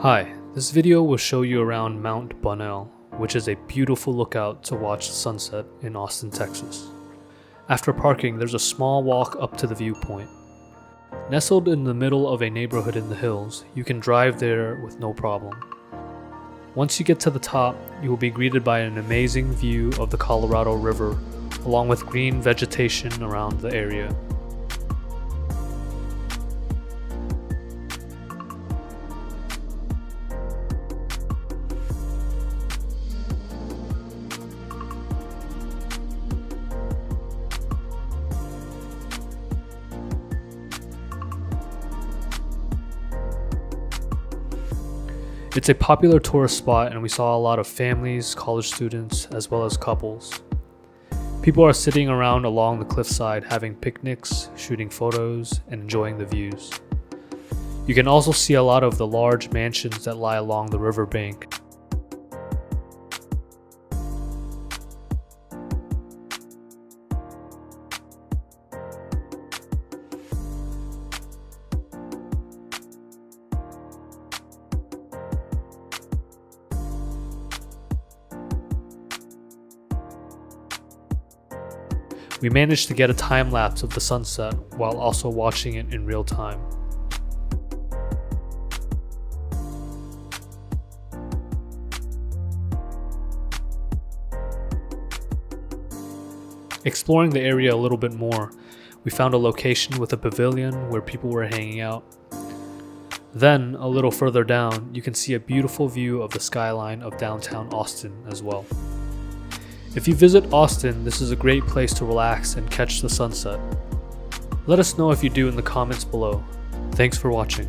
Hi, this video will show you around Mount Bonnell, which is a beautiful lookout to watch the sunset in Austin, Texas. After parking, there's a small walk up to the viewpoint. Nestled in the middle of a neighborhood in the hills, you can drive there with no problem. Once you get to the top, you will be greeted by an amazing view of the Colorado River, along with green vegetation around the area. It's a popular tourist spot, and we saw a lot of families, college students, as well as couples. People are sitting around along the cliffside having picnics, shooting photos, and enjoying the views. You can also see a lot of the large mansions that lie along the riverbank. We managed to get a time lapse of the sunset while also watching it in real time. Exploring the area a little bit more, we found a location with a pavilion where people were hanging out. Then, a little further down, you can see a beautiful view of the skyline of downtown Austin as well. If you visit Austin, this is a great place to relax and catch the sunset. Let us know if you do in the comments below. Thanks for watching.